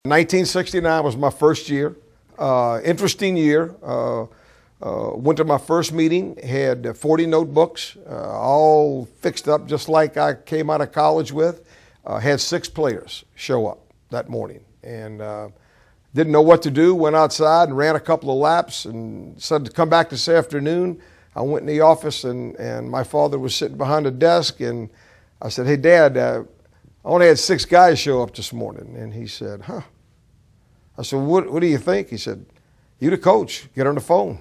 1969 was my first year. Interesting year. Went to my first meeting, had 40 notebooks, all fixed up just like I came out of college with. Had 6 players show up that morning and didn't know what to do. Went outside and ran a couple of laps and said to come back this afternoon. I went in the office and my father was sitting behind the desk and I said, "Hey, Dad, I only had 6 guys show up this morning." And he said, "Huh." I said, what do you think? He said, "You the coach, get on the phone."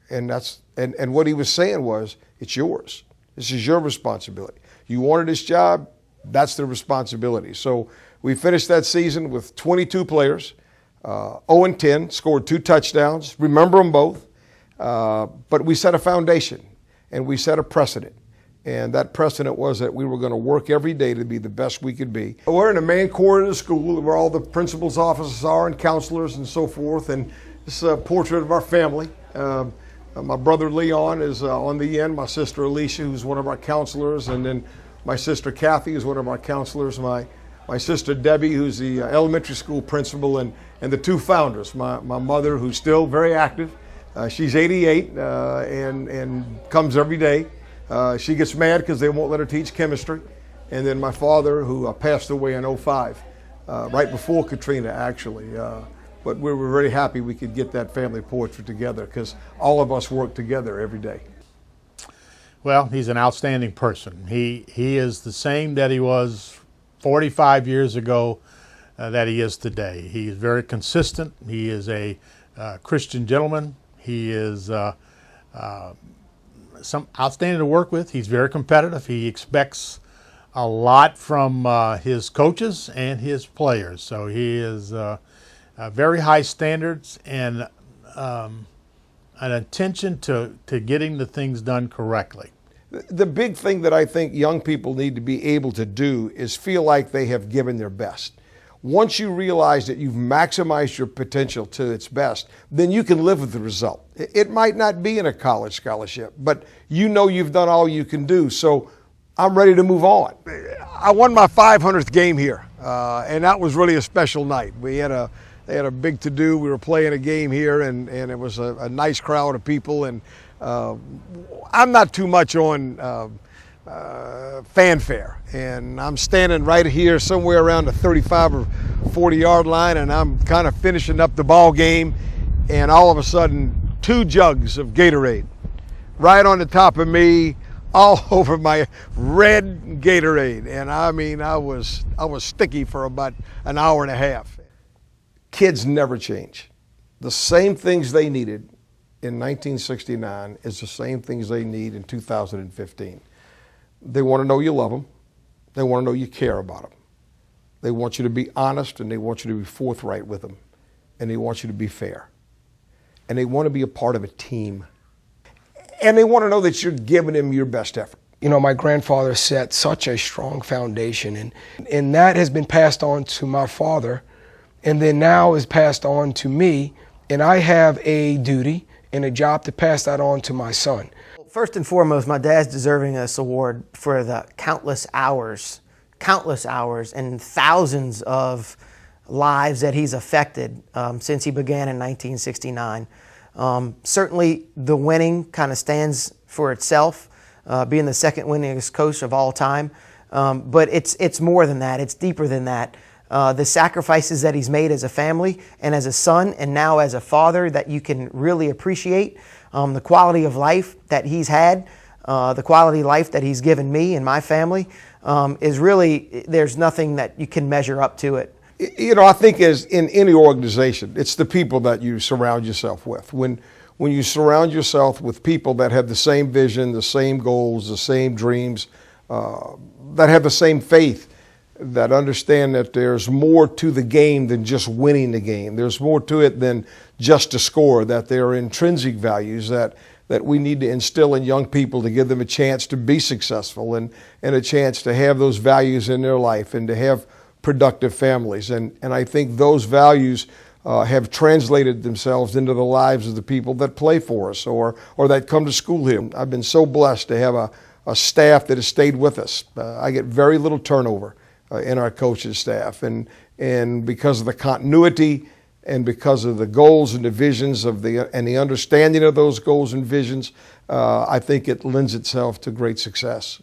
And and what he was saying was, it's yours. This is your responsibility. You wanted this job, that's the responsibility. So we finished that season with 22 players, 0-10, scored 2 touchdowns, remember them both. But we set a foundation and we set a precedent. And that precedent was that we were going to work every day to be the best we could be. We're in the main core of the school where all the principal's offices are and counselors and so forth. And this is a portrait of our family. My brother Leon is on the end, my sister Alicia, who's one of our counselors, and then my sister Kathy is one of our counselors, my sister Debbie, who's the elementary school principal, and the 2 founders, my mother, who's still very active. She's 88 and comes every day. She gets mad because they won't let her teach chemistry. And then my father, who passed away in 2005, right before Katrina, actually. But we were very happy we could get that family portrait together because all of us work together every day. Well, he's an outstanding person. He is the same that he was 45 years ago that he is today. He is very consistent. He is a Christian gentleman. He is outstanding to work with. He's very competitive. He expects a lot from his coaches and his players. So he is very high standards and an attention to getting the things done correctly. The big thing that I think young people need to be able to do is feel like they have given their best. Once you realize that you've maximized your potential to its best, then you can live with the result. It might not be in a college scholarship, but you know you've done all you can do. So I'm ready to move on. I won my 500th game here, and that was really a special night. They had a big to-do. We were playing a game here, and it was a nice crowd of people. And I'm not too much on fanfare, and I'm standing right here somewhere around the 35 or 40 yard line, and I'm kind of finishing up the ball game, and all of a sudden 2 jugs of Gatorade right on the top of me, all over my red Gatorade. And I mean, I was sticky for about an hour and a half. Kids never change. The same things they needed in 1969 is the same things they need in 2015. They want to know you love them. They want to know you care about them. They want you to be honest, and they want you to be forthright with them. And they want you to be fair. And they want to be a part of a team. And they want to know that you're giving them your best effort. You know, my grandfather set such a strong foundation, and that has been passed on to my father, and then now is passed on to me, and I have a duty and a job to pass that on to my son. First and foremost, my dad's deserving of this award for the countless hours and thousands of lives that he's affected since he began in 1969. Certainly the winning kind of stands for itself, being the second winningest coach of all time. But it's more than that. It's deeper than that. The sacrifices that he's made as a family and as a son and now as a father that you can really appreciate, the quality of life that he's had, the quality of life that he's given me and my family is really, there's nothing that you can measure up to it. You know, I think as in any organization, it's the people that you surround yourself with. When you surround yourself with people that have the same vision, the same goals, the same dreams, that have the same faith, that understand that there's more to the game than just winning the game. There's more to it than just a score, that there are intrinsic values that we need to instill in young people to give them a chance to be successful and a chance to have those values in their life and to have productive families. And I think those values have translated themselves into the lives of the people that play for us or that come to school here. I've been so blessed to have a staff that has stayed with us. I get very little turnover. in our coaching staff, and because of the continuity and because of the goals and the visions and the understanding of those goals and visions, I think it lends itself to great success.